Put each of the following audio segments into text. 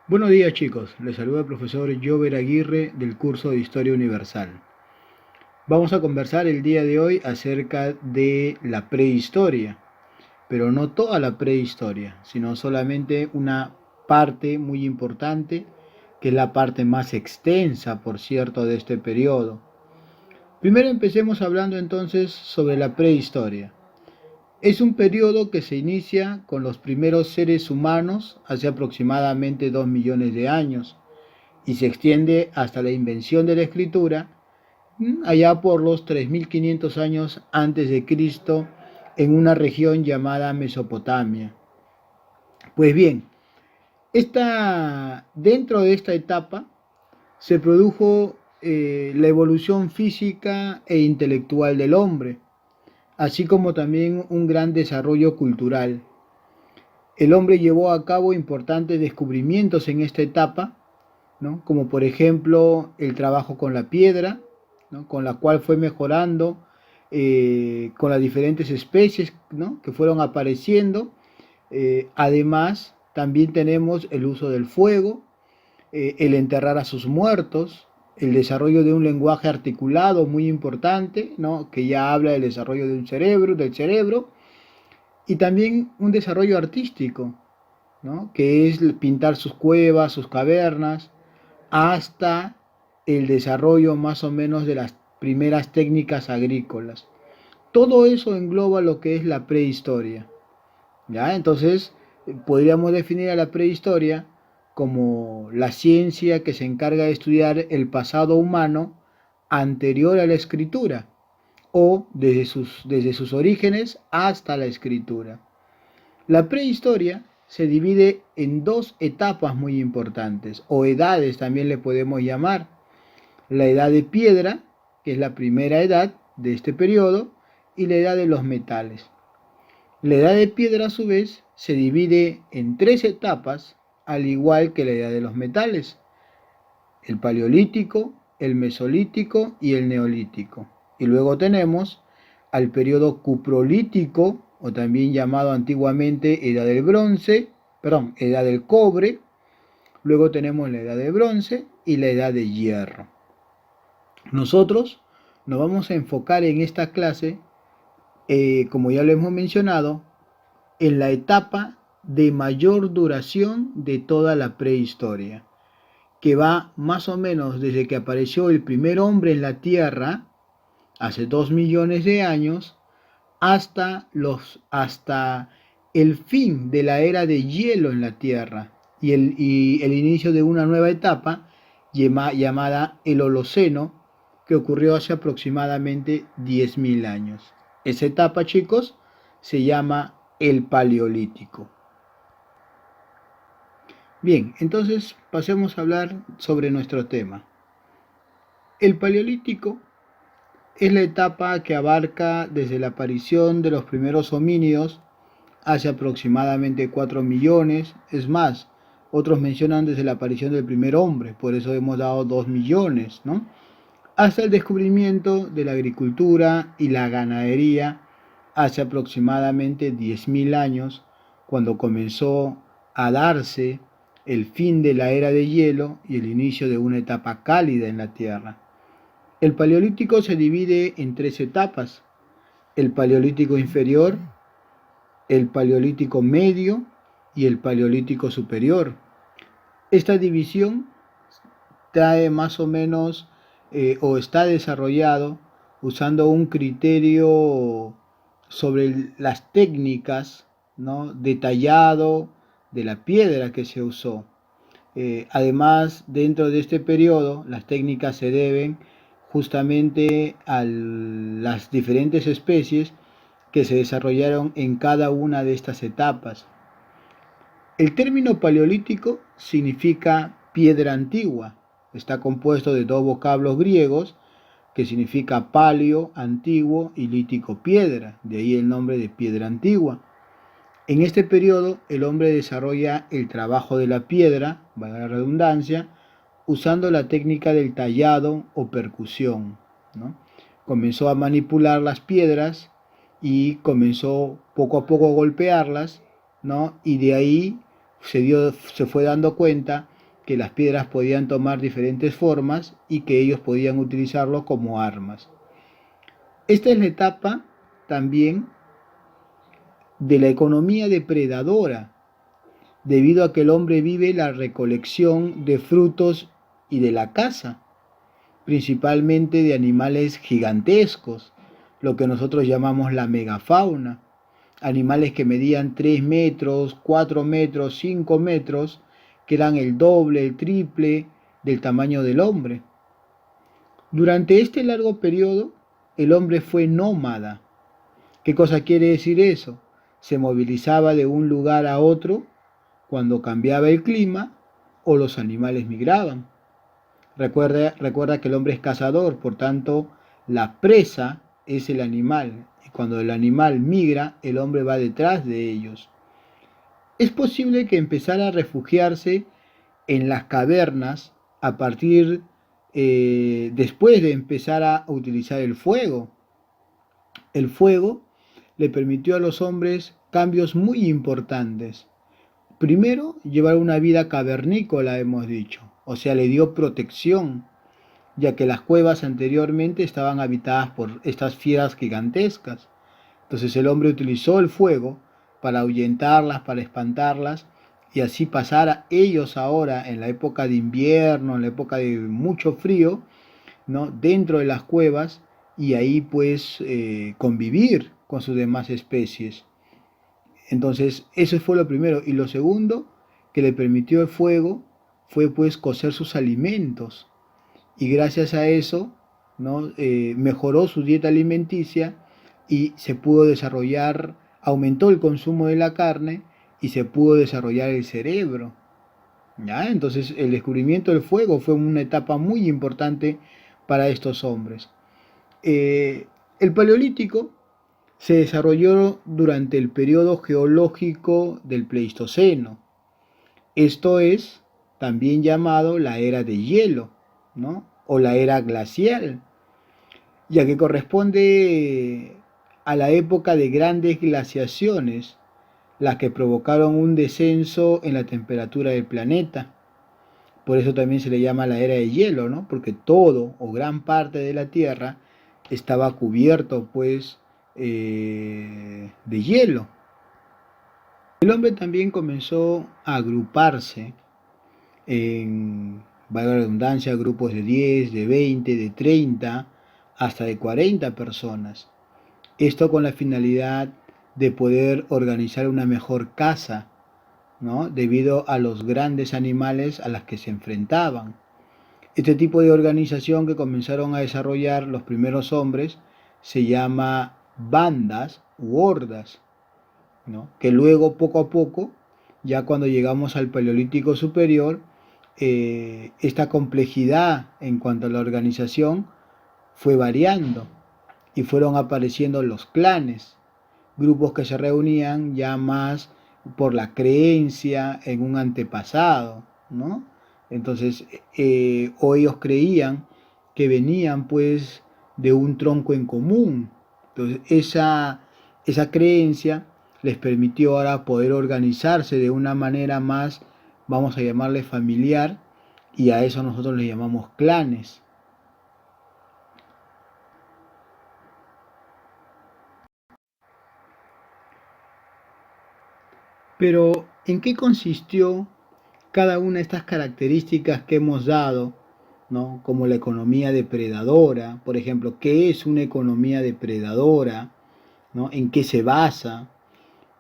Buenos días chicos, les saluda el profesor Jover Aguirre del curso de Historia Universal. Vamos a conversar el día de hoy acerca de la prehistoria, pero no toda la prehistoria, sino solamente una parte muy importante, que es la parte más extensa, por cierto, de este periodo. Primero empecemos hablando entonces sobre la prehistoria. Es un periodo que se inicia con los primeros seres humanos hace aproximadamente 2 millones de años y se extiende hasta la invención de la escritura, allá por los 3500 años antes de Cristo, en una región llamada Mesopotamia. Pues bien, dentro de esta etapa se produjo la evolución física e intelectual del hombre, así como también un gran desarrollo cultural. El hombre llevó a cabo importantes descubrimientos en esta etapa, ¿no? Como por ejemplo el trabajo con la piedra, ¿no? Con la cual fue mejorando con las diferentes especies, ¿no? Que fueron apareciendo. Además, también tenemos el uso del fuego, el enterrar a sus muertos, el desarrollo de un lenguaje articulado muy importante, ¿no? Que ya habla del desarrollo del cerebro, y también un desarrollo artístico, ¿no? Que es pintar sus cuevas, sus cavernas, hasta el desarrollo más o menos de las primeras técnicas agrícolas. Todo eso engloba lo que es la prehistoria. ¿Ya? Entonces, podríamos definir a la prehistoria como la ciencia que se encarga de estudiar el pasado humano anterior a la escritura o desde sus orígenes hasta la escritura. La prehistoria se divide en dos etapas muy importantes, o edades también le podemos llamar. La edad de piedra, que es la primera edad de este periodo, y la edad de los metales. La edad de piedra, a su vez, se divide en tres etapas, al igual que la edad de los metales: el paleolítico, el mesolítico y el neolítico. Y luego tenemos al periodo cuprolítico, o también llamado antiguamente edad del bronce, perdón, edad del cobre. Luego tenemos la edad de bronce y la edad de hierro. Nosotros nos vamos a enfocar en esta clase, como ya lo hemos mencionado, en la etapa de mayor duración de toda la prehistoria, que va más o menos desde que apareció el primer hombre en la Tierra, hace 2 millones de años, hasta el fin de la era de hielo en la Tierra y el inicio de una nueva etapa llamada el Holoceno, que ocurrió hace aproximadamente 10.000 años. Esa etapa, chicos, se llama el Paleolítico. Bien, entonces pasemos a hablar sobre nuestro tema. El Paleolítico es la etapa que abarca desde la aparición de los primeros homínidos hace aproximadamente 4 millones, es más, otros mencionan desde la aparición del primer hombre, por eso hemos dado 2 millones, ¿no? Hasta el descubrimiento de la agricultura y la ganadería hace aproximadamente 10.000 años, cuando comenzó a darse el fin de la era de hielo y el inicio de una etapa cálida en la Tierra. El Paleolítico se divide en tres etapas: el Paleolítico inferior, el Paleolítico medio y el Paleolítico superior. Esta división trae más o menos o está desarrollado usando un criterio sobre las técnicas, ¿no? Detallado de la piedra que se usó. Además, dentro de este periodo, las técnicas se deben justamente a las diferentes especies que se desarrollaron en cada una de estas etapas. El término paleolítico significa piedra antigua. Está compuesto de dos vocablos griegos que significa paleo, antiguo, y lítico, piedra. De ahí el nombre de piedra antigua. En este periodo el hombre desarrolla el trabajo de la piedra, valga la redundancia, usando la técnica del tallado o percusión, ¿no? Comenzó a manipular las piedras y comenzó poco a poco a golpearlas, ¿no? Y de ahí se fue dando cuenta que las piedras podían tomar diferentes formas y que ellos podían utilizarlo como armas. Esta es la etapa también de la economía depredadora, debido a que el hombre vive la recolección de frutos y de la caza, principalmente de animales gigantescos, lo que nosotros llamamos la megafauna, animales que medían 3 metros, 4 metros, 5 metros, que eran el doble, el triple del tamaño del hombre. Durante este largo periodo, el hombre fue nómada. ¿Qué cosa quiere decir eso? Se movilizaba de un lugar a otro cuando cambiaba el clima o los animales migraban. Recuerda que el hombre es cazador, por tanto, la presa es el animal. Y cuando el animal migra, el hombre va detrás de ellos. Es posible que empezara a refugiarse en las cavernas a partir después de empezar a utilizar el fuego. El fuego le permitió a los hombres cambios muy importantes. Primero, llevar una vida cavernícola, hemos dicho, o sea, le dio protección, ya que las cuevas anteriormente estaban habitadas por estas fieras gigantescas. Entonces el hombre utilizó el fuego para ahuyentarlas, para espantarlas, y así pasar a ellos ahora en la época de invierno, en la época de mucho frío, ¿no? Dentro de las cuevas y ahí pues convivir con sus demás especies. Entonces eso fue lo primero. Y lo segundo que le permitió el fuego fue pues cocer sus alimentos. Y gracias a eso, ¿no? Mejoró su dieta alimenticia y se pudo desarrollar, aumentó el consumo de la carne y se pudo desarrollar el cerebro. ¿Ya? Entonces el descubrimiento del fuego fue una etapa muy importante para estos hombres. El Paleolítico se desarrolló durante el periodo geológico del Pleistoceno. Esto es también llamado la era de hielo, ¿no? O la era glacial, ya que corresponde a la época de grandes glaciaciones, las que provocaron un descenso en la temperatura del planeta. Por eso también se le llama la era de hielo, ¿no? Porque todo o gran parte de la Tierra estaba cubierto, pues, de hielo. El hombre también comenzó a agruparse en, valga la redundancia, grupos de 10, de 20, de 30, hasta de 40 personas. Esto con la finalidad de poder organizar una mejor caza, ¿no? Debido a los grandes animales a los que se enfrentaban. Este tipo de organización que comenzaron a desarrollar los primeros hombres se llama bandas u hordas, ¿no? Que luego poco a poco, ya cuando llegamos al Paleolítico Superior, esta complejidad en cuanto a la organización fue variando y fueron apareciendo los clanes, grupos que se reunían ya más por la creencia en un antepasado, ¿no? Entonces, o ellos creían que venían pues de un tronco en común. Entonces, esa creencia les permitió ahora poder organizarse de una manera más, vamos a llamarle familiar, y a eso nosotros le llamamos clanes. Pero, ¿en qué consistió cada una de estas características que hemos dado, ¿no? Como la economía depredadora, por ejemplo, ¿qué es una economía depredadora? ¿No? ¿En qué se basa?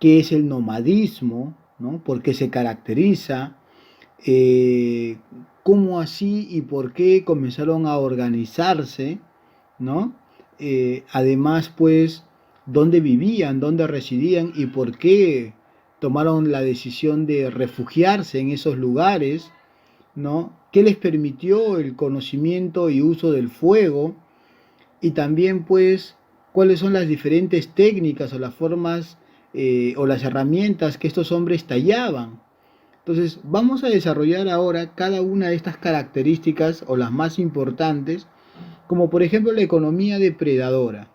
¿Qué es el nomadismo? ¿No? ¿Por qué se caracteriza? ¿Cómo así y por qué comenzaron a organizarse? ¿No? Además, pues, ¿dónde vivían? ¿Dónde residían? ¿Y por qué tomaron la decisión de refugiarse en esos lugares? ¿No? ¿Qué les permitió el conocimiento y uso del fuego? Y también, pues, cuáles son las diferentes técnicas o las formas o las herramientas que estos hombres tallaban. Entonces, vamos a desarrollar ahora cada una de estas características o las más importantes, como por ejemplo la economía depredadora.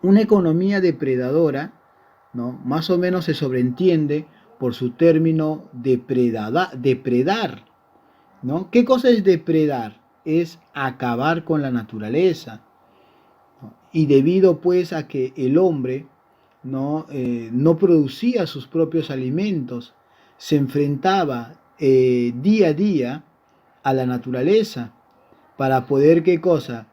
Una economía depredadora, ¿no? Más o menos se sobreentiende por su término depredar, ¿no? ¿Qué cosa es depredar? Es acabar con la naturaleza, ¿no? Y debido pues a que el hombre no producía sus propios alimentos, se enfrentaba día a día a la naturaleza para poder, ¿qué cosa?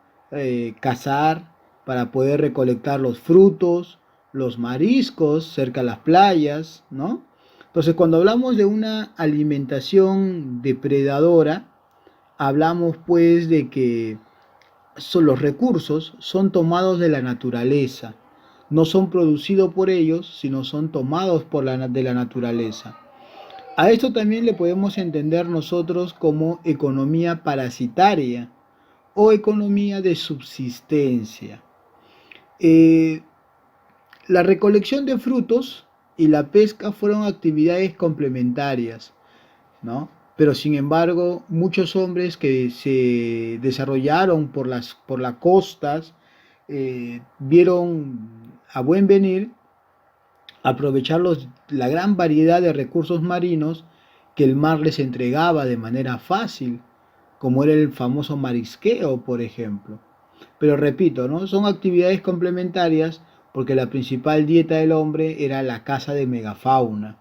Cazar, para poder recolectar los frutos, los mariscos cerca de las playas, ¿no? Entonces, cuando hablamos de una alimentación depredadora, hablamos pues de que los recursos son tomados de la naturaleza, no son producidos por ellos, sino son tomados de la naturaleza. A esto también le podemos entender nosotros como economía parasitaria o economía de subsistencia. Eh, la recolección de frutos y la pesca fueron actividades complementarias, ¿no? Pero sin embargo, muchos hombres que se desarrollaron por las costas vieron a buen venir aprovechar la gran variedad de recursos marinos que el mar les entregaba de manera fácil, como era el famoso marisqueo, por ejemplo. Pero repito, ¿no? Son actividades complementarias porque la principal dieta del hombre era la caza de megafauna.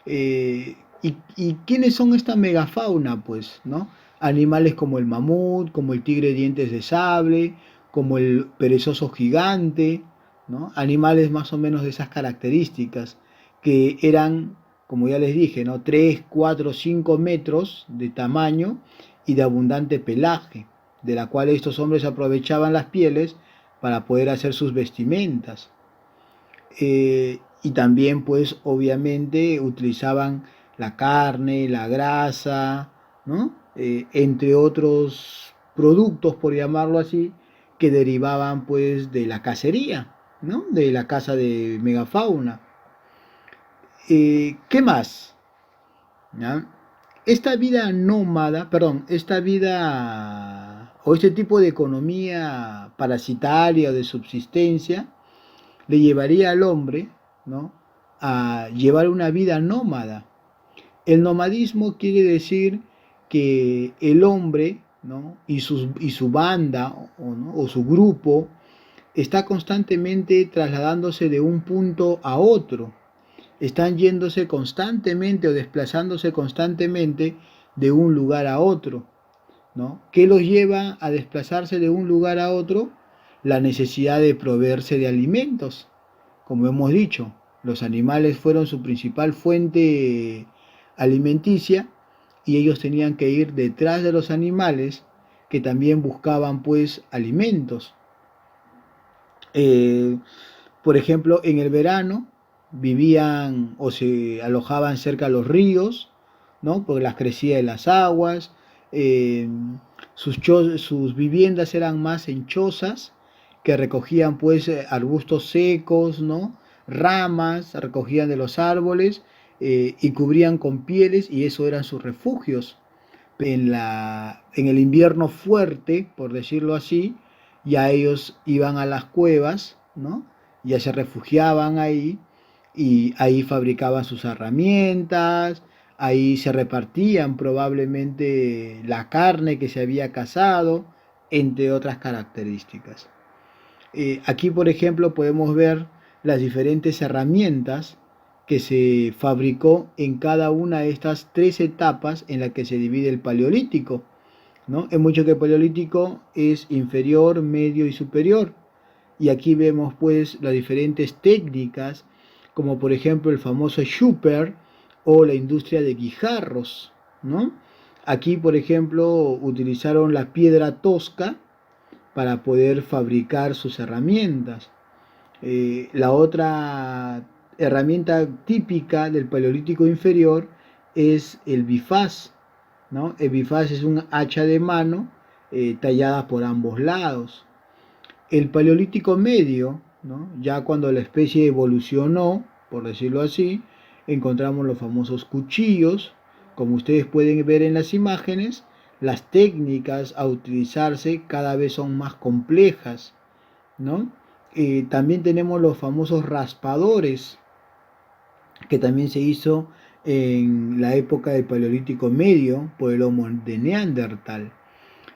¿Y quiénes son esta megafauna? Pues, ¿no? Animales como el mamut, como el tigre de dientes de sable, como el perezoso gigante, ¿no? Animales más o menos de esas características, que eran, como ya les dije, ¿no? 3, 4, 5 metros de tamaño y de abundante pelaje, de la cual estos hombres aprovechaban las pieles para poder hacer sus vestimentas. Y también pues obviamente utilizaban la carne, la grasa, ¿no? Entre otros productos, por llamarlo así, que derivaban pues de la cacería, ¿no? De la caza de megafauna. ¿Qué más? ¿Ya? Esta vida nómada, perdón, esta vida o este tipo de economía parasitaria o de subsistencia le llevaría al hombre, ¿no? A llevar una vida nómada. El nomadismo quiere decir que el hombre, ¿no? y su banda ¿no? o su grupo está constantemente trasladándose de un punto a otro. Están yéndose constantemente o desplazándose constantemente de un lugar a otro, ¿no? ¿Qué los lleva a desplazarse de un lugar a otro? La necesidad de proveerse de alimentos. Como hemos dicho, los animales fueron su principal fuente alimenticia y ellos tenían que ir detrás de los animales que también buscaban pues alimentos. Eh, por ejemplo, en el verano vivían o se alojaban cerca de los ríos, ¿no? Porque las crecía de las aguas. eh, sus viviendas eran más en chozas que recogían pues arbustos secos, ¿no? Ramas, recogían de los árboles y cubrían con pieles y eso eran sus refugios. En el invierno fuerte, por decirlo así, ya ellos iban a las cuevas, ¿no? Ya se refugiaban ahí y ahí fabricaban sus herramientas, ahí se repartían probablemente la carne que se había cazado, entre otras características. Aquí, por ejemplo, podemos ver las diferentes herramientas que se fabricó en cada una de estas tres etapas en las que se divide el paleolítico, ¿no? Hemos dicho que el paleolítico es inferior, medio y superior. Y aquí vemos pues las diferentes técnicas, como por ejemplo el famoso Schupper o la industria de guijarros, ¿no? Aquí, por ejemplo, utilizaron la piedra tosca para poder fabricar sus herramientas. La otra herramienta típica del Paleolítico inferior es el bifaz, ¿no? El bifaz es un hacha de mano tallada por ambos lados. El Paleolítico medio, ¿no? Ya cuando la especie evolucionó, por decirlo así, encontramos los famosos cuchillos. Como ustedes pueden ver en las imágenes, las técnicas a utilizarse cada vez son más complejas, ¿no? También tenemos los famosos raspadores, que también se hizo en la época del Paleolítico Medio por el Homo de Neandertal.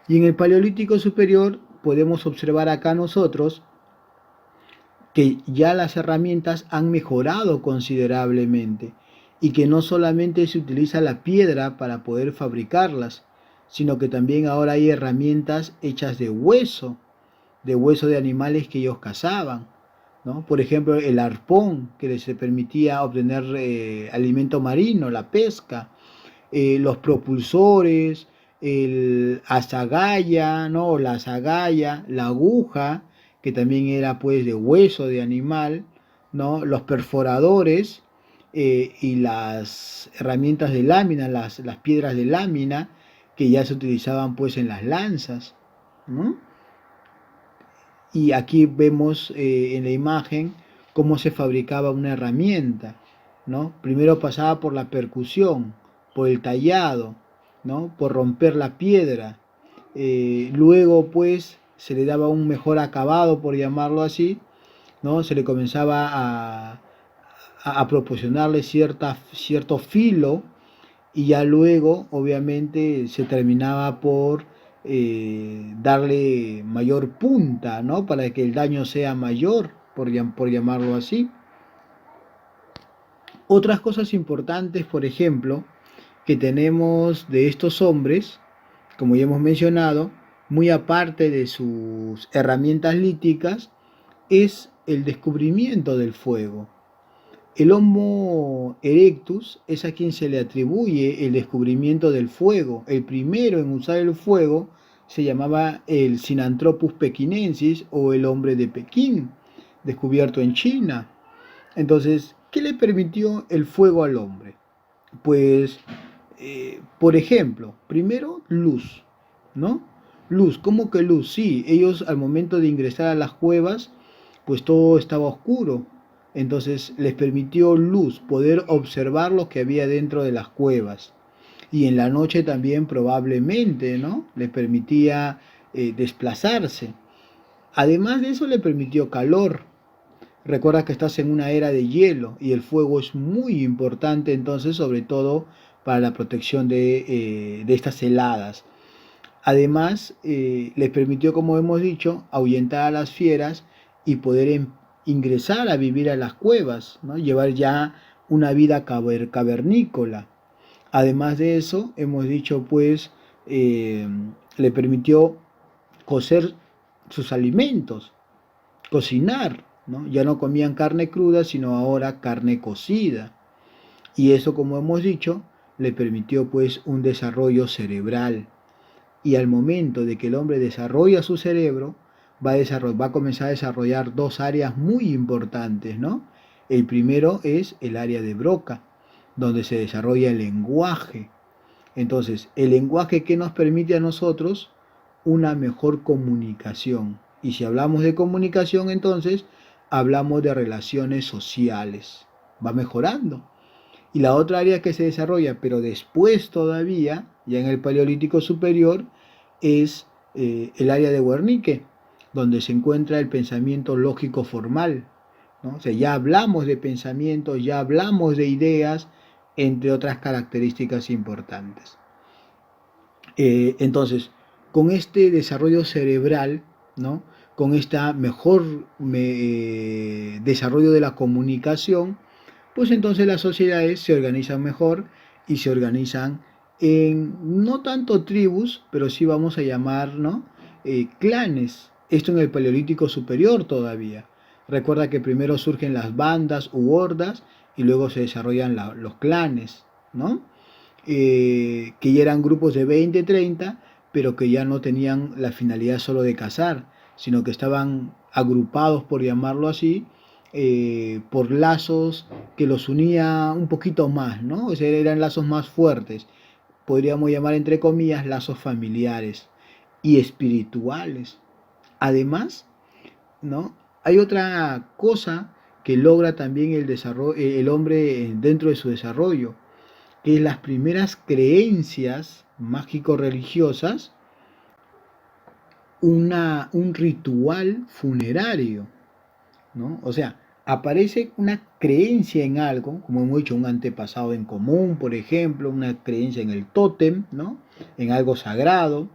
Y en el Paleolítico Superior podemos observar acá nosotros que ya las herramientas han mejorado considerablemente y que no solamente se utiliza la piedra para poder fabricarlas, sino que también ahora hay herramientas hechas de hueso de animales que ellos cazaban, ¿no? Por ejemplo, el arpón que les permitía obtener alimento marino, la pesca, los propulsores, el azagaya, ¿no? La azagaya, la aguja, que también era pues de hueso de animal, ¿no? Los perforadores y las herramientas de lámina, las piedras de lámina, que ya se utilizaban pues en las lanzas, ¿no? Y aquí vemos en la imagen cómo se fabricaba una herramienta, ¿no? Primero pasaba por la percusión, por el tallado, ¿no? Por romper la piedra. Luego, pues, se le daba un mejor acabado, por llamarlo así, ¿no? Se le comenzaba a proporcionarle cierto filo y ya luego obviamente se terminaba por darle mayor punta, ¿no? Para que el daño sea mayor, por llamarlo así. Otras cosas importantes, por ejemplo, que tenemos de estos hombres, como ya hemos mencionado, muy aparte de sus herramientas líticas, es el descubrimiento del fuego. El Homo erectus es a quien se le atribuye el descubrimiento del fuego. El primero en usar el fuego se llamaba el Sinanthropus pekinensis o el hombre de Pekín, descubierto en China. Entonces, ¿qué le permitió el fuego al hombre? Pues, por ejemplo, primero luz, ¿no? Luz, ¿cómo que luz? Sí, ellos al momento de ingresar a las cuevas, pues todo estaba oscuro. Entonces les permitió luz, poder observar lo que había dentro de las cuevas. Y en la noche también probablemente, ¿no? Les permitía desplazarse. Además de eso le permitió calor. Recuerda que estás en una era de hielo y el fuego es muy importante entonces, sobre todo para la protección de estas heladas. Además, les permitió, como hemos dicho, ahuyentar a las fieras y poder ingresar a vivir a las cuevas, ¿no? Llevar ya una vida cavernícola. Además de eso, hemos dicho, pues, le permitió cocer sus alimentos, cocinar, ¿no? Ya no comían carne cruda, sino ahora carne cocida. Y eso, como hemos dicho, le permitió pues un desarrollo cerebral. Y al momento de que el hombre desarrolla su cerebro, va a comenzar a desarrollar dos áreas muy importantes, ¿no? El primero es el área de Broca, donde se desarrolla el lenguaje. Entonces, el lenguaje que nos permite a nosotros una mejor comunicación. Y si hablamos de comunicación, entonces hablamos de relaciones sociales. Va mejorando. Y la otra área que se desarrolla, pero después todavía, ya en el Paleolítico Superior, es el área de Wernicke, donde se encuentra el pensamiento lógico formal, ¿no? O sea, ya hablamos de pensamiento, ya hablamos de ideas, entre otras características importantes. Entonces, con este desarrollo cerebral, ¿no? Con este mejor desarrollo de la comunicación, pues entonces las sociedades se organizan mejor y se organizan en no tanto tribus, pero sí vamos a llamar, ¿no? Clanes. Esto en el Paleolítico Superior todavía. Recuerda que primero surgen las bandas u hordas y luego se desarrollan los clanes, ¿no? Que ya eran grupos de 20, 30, pero que ya no tenían la finalidad solo de cazar, sino que estaban agrupados, por llamarlo así, por lazos que los unía un poquito más, ¿no? O sea, eran lazos más fuertes, podríamos llamar entre comillas lazos familiares y espirituales. Además, ¿no? Hay otra cosa que logra también el hombre dentro de su desarrollo, que es las primeras creencias mágico-religiosas, un ritual funerario, ¿no? O sea, aparece una creencia en algo, como hemos dicho, un antepasado en común, por ejemplo, una creencia en el tótem, ¿no? En algo sagrado,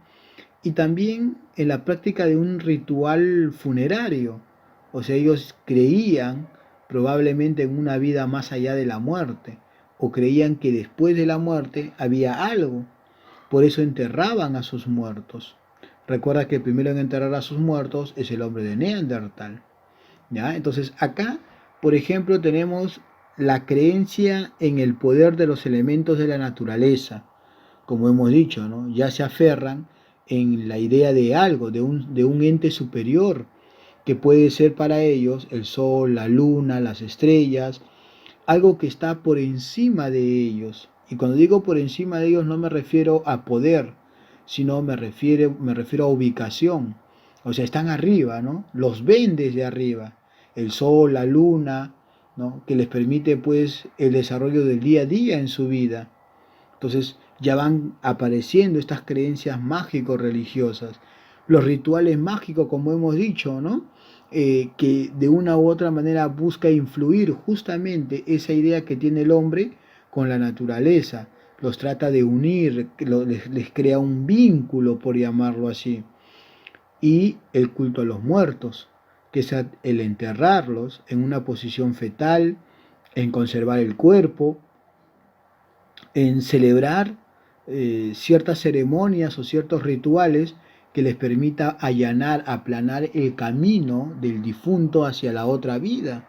y también en la práctica de un ritual funerario. O sea, ellos creían probablemente en una vida más allá de la muerte, o creían que después de la muerte había algo. Por eso enterraban a sus muertos. Recuerda que el primero en enterrar a sus muertos es el hombre de Neandertal. ¿Ya? Entonces acá, por ejemplo, tenemos la creencia en el poder de los elementos de la naturaleza, como hemos dicho, ¿no? Ya se aferran en la idea de algo, de un ente superior, que puede ser para ellos el sol, la luna, las estrellas, algo que está por encima de ellos. Y cuando digo por encima de ellos no me refiero a poder, sino me refiero a ubicación. O sea, están arriba, ¿no? Los ven desde arriba. El sol, la luna, ¿no? Que les permite pues el desarrollo del día a día en su vida. Entonces ya van apareciendo estas creencias mágico-religiosas. Los rituales mágicos, como hemos dicho, ¿no? Que de una u otra manera busca influir justamente esa idea que tiene el hombre con la naturaleza. Los trata de unir, les crea un vínculo, por llamarlo así. Y el culto a los muertos, que es el enterrarlos en una posición fetal, en conservar el cuerpo, en celebrar ciertas ceremonias o ciertos rituales que les permita allanar, aplanar el camino del difunto hacia la otra vida.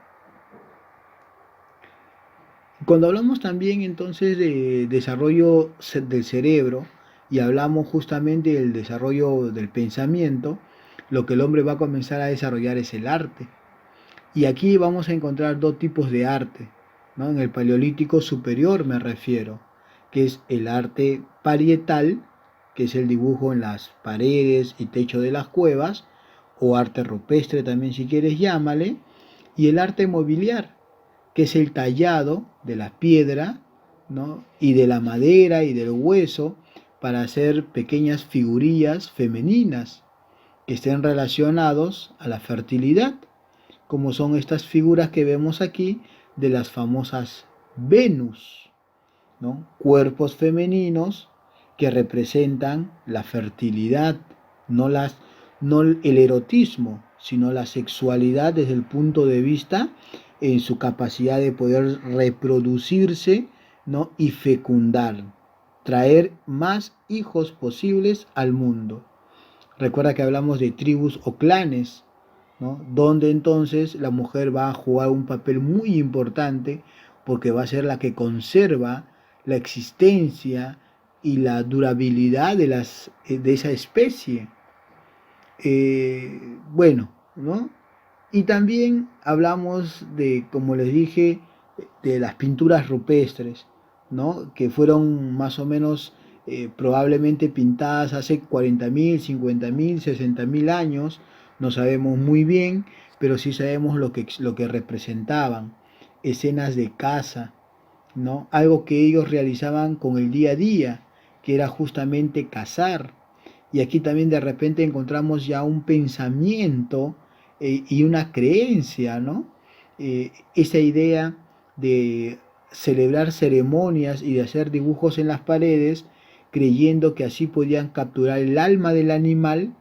Cuando hablamos también entonces de desarrollo del cerebro y hablamos justamente del desarrollo del pensamiento, lo que el hombre va a comenzar a desarrollar es el arte. Y aquí vamos a encontrar dos tipos de arte, ¿no? En el Paleolítico superior me refiero, que es el arte parietal, que es el dibujo en las paredes y techo de las cuevas, o arte rupestre también si quieres llámale, y el arte mobiliar, que es el tallado de la piedra, ¿no? Y de la madera y del hueso para hacer pequeñas figurillas femeninas que estén relacionados a la fertilidad, como son estas figuras que vemos aquí de las famosas Venus, ¿no? Cuerpos femeninos que representan la fertilidad, no, no el erotismo, sino la sexualidad desde el punto de vista en su capacidad de poder reproducirse, ¿no? Y fecundar, traer más hijos posibles al mundo. Recuerda que hablamos de tribus o clanes, ¿no? Donde entonces la mujer va a jugar un papel muy importante porque va a ser la que conserva la existencia y la durabilidad de esa especie. Bueno, ¿no? Y también hablamos de, como les dije, de las pinturas rupestres, ¿no? Que fueron más o menos probablemente pintadas hace 40.000, 50.000, 60.000 años, no sabemos muy bien, pero sí sabemos lo que representaban, escenas de caza, ¿no? Algo que ellos realizaban con el día a día, que era justamente cazar. Y aquí también de repente encontramos ya un pensamiento y una creencia, ¿no? Esa idea de celebrar ceremonias y de hacer dibujos en las paredes, creyendo que así podían capturar el alma del animal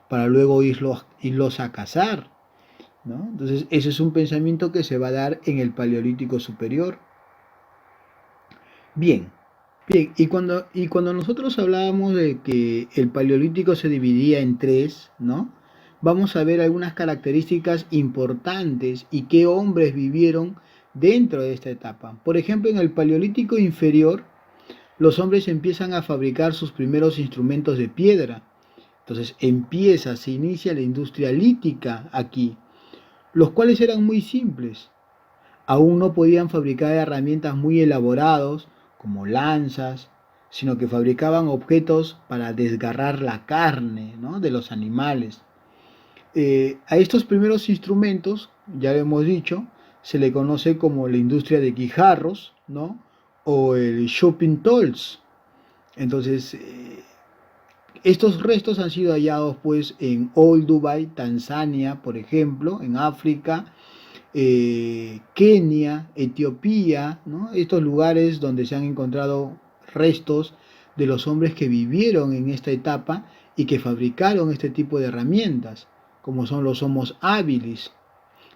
para luego irlos a cazar, ¿no? Entonces, ese es un pensamiento que se va a dar en el Paleolítico superior. Bien, bien, y cuando nosotros hablábamos de que el Paleolítico se dividía en tres, ¿no? Vamos a ver algunas características importantes y qué hombres vivieron dentro de esta etapa. Por ejemplo, en el Paleolítico inferior, los hombres empiezan a fabricar sus primeros instrumentos de piedra. Entonces se inicia la industria lítica aquí, los cuales eran muy simples. Aún no podían fabricar herramientas muy elaborados como lanzas, sino que fabricaban objetos para desgarrar la carne, ¿no? De los animales. A estos primeros instrumentos, ya lo hemos dicho, se le conoce como la industria de guijarros, ¿no? O el shopping tools. Entonces, estos restos han sido hallados pues en Old Dubai, Tanzania, por ejemplo, en África, Kenia, Etiopía, ¿no? Estos lugares donde se han encontrado restos de los hombres que vivieron en esta etapa y que fabricaron este tipo de herramientas, como son los Homos habilis.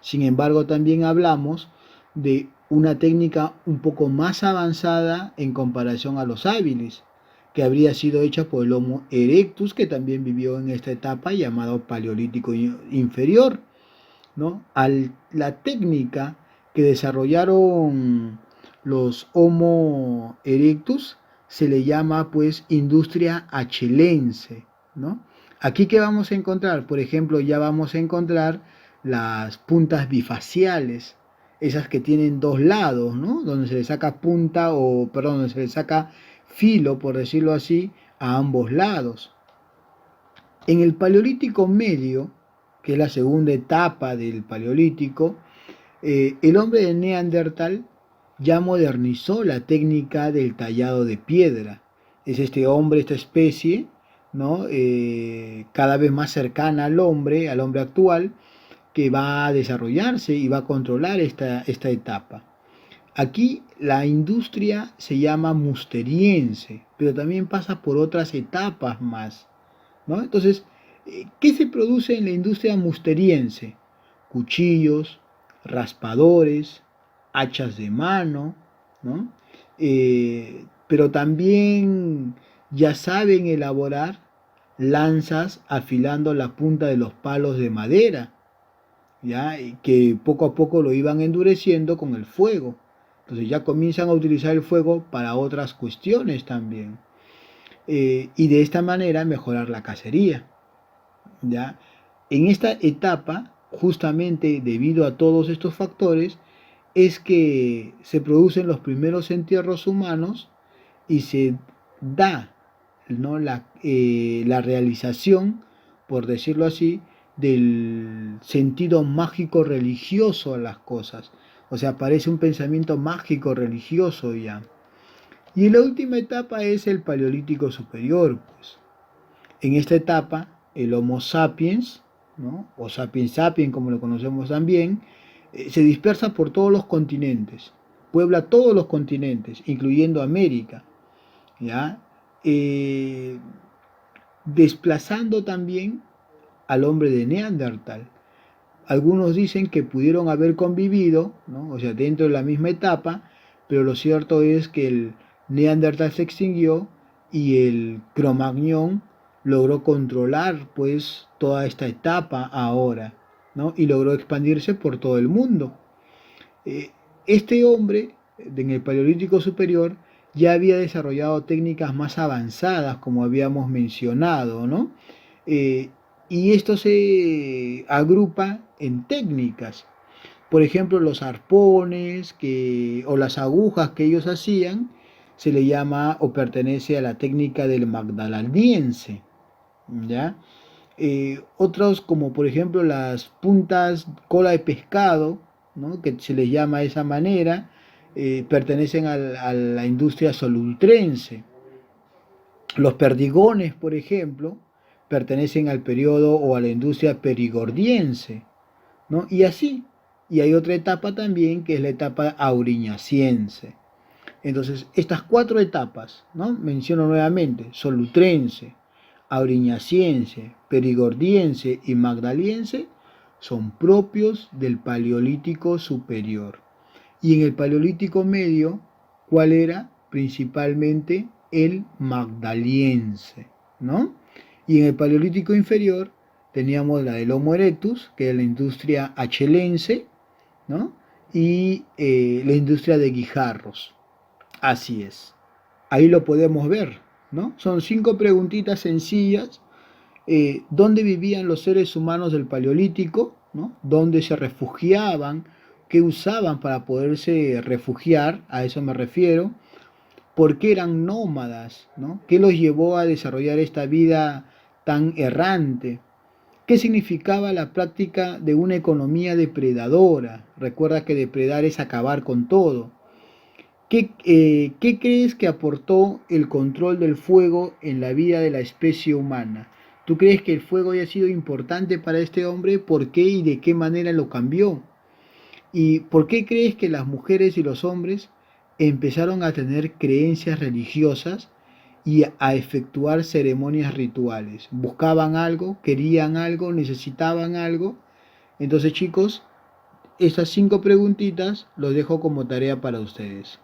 Sin embargo, también hablamos de una técnica un poco más avanzada en comparación a los habilis, que habría sido hecha por el Homo erectus, que también vivió en esta etapa llamado Paleolítico inferior, ¿no? La técnica que desarrollaron los Homo erectus se le llama pues industria achelense, ¿no? Aquí que vamos a encontrar, por ejemplo, ya vamos a encontrar las puntas bifaciales, esas que tienen dos lados, ¿no? Donde se le saca punta o, perdón, donde se le saca filo, por decirlo así, a ambos lados. En el Paleolítico Medio, que es la segunda etapa del Paleolítico, el hombre de Neandertal ya modernizó la técnica del tallado de piedra. Es este hombre, esta especie, ¿no? Cada vez más cercana al hombre actual, que va a desarrollarse y va a controlar esta etapa. Aquí la industria se llama musteriense, pero también pasa por otras etapas más, ¿no? Entonces, ¿qué se produce en la industria musteriense? Cuchillos, raspadores, hachas de mano, ¿no? Pero también ya saben elaborar lanzas afilando la punta de los palos de madera, ¿ya? Y que poco a poco lo iban endureciendo con el fuego. Entonces ya comienzan a utilizar el fuego para otras cuestiones también. Y de esta manera mejorar la cacería. ¿Ya? En esta etapa, justamente debido a todos estos factores, es que se producen los primeros entierros humanos y se da, ¿no? La realización, por decirlo así, del sentido mágico religioso a las cosas. O sea, aparece un pensamiento mágico religioso ya. Y la última etapa es el Paleolítico Superior. Pues. En esta etapa, el Homo sapiens, ¿no? O sapiens sapiens, como lo conocemos también, se dispersa por todos los continentes, puebla todos los continentes, incluyendo América, ¿ya? Desplazando también al hombre de Neandertal. Algunos dicen que pudieron haber convivido, ¿no? O sea, dentro de la misma etapa, pero lo cierto es que el Neandertal se extinguió y el Cromagnon logró controlar pues toda esta etapa ahora, ¿no? Y logró expandirse por todo el mundo. Este hombre en el Paleolítico Superior ya había desarrollado técnicas más avanzadas, como habíamos mencionado, ¿no? Eh, y esto se agrupa en técnicas. Por ejemplo, los arpones o las agujas que ellos hacían se le llama o pertenece a la técnica del magdaleniense. ¿Ya? Otros como por ejemplo las puntas cola de pescado, ¿no? Que se les llama de esa manera, pertenecen a la industria solutrense. Los perdigones, por ejemplo, pertenecen al periodo o a la industria perigordiense, ¿no? Y así. Y hay otra etapa también que es la etapa auriñaciense. Entonces, estas cuatro etapas, ¿no? Menciono nuevamente, solutrense, auriñaciense, perigordiense y magdaliense, son propios del Paleolítico Superior. Y en el Paleolítico Medio, ¿cuál era? Principalmente el magdaliense, ¿no? Y en el Paleolítico Inferior teníamos la del Homo erectus, que es la industria achelense, ¿no? Y la industria de guijarros. Así es. Ahí lo podemos ver, ¿no? Son 5 preguntitas sencillas. ¿Dónde vivían los seres humanos del Paleolítico? ¿No? ¿Dónde se refugiaban? ¿Qué usaban para poderse refugiar? A eso me refiero. ¿Por qué eran nómadas? ¿No? ¿Qué los llevó a desarrollar esta vida tan errante? ¿Qué significaba la práctica de una economía depredadora? Recuerda que depredar es acabar con todo. ¿Qué crees que aportó el control del fuego en la vida de la especie humana? ¿Tú crees que el fuego haya sido importante para este hombre? ¿Por qué y de qué manera lo cambió? ¿Y por qué crees que las mujeres y los hombres empezaron a tener creencias religiosas y a efectuar ceremonias rituales? Buscaban algo, querían algo, necesitaban algo. Entonces, chicos, estas 5 preguntitas los dejo como tarea para ustedes.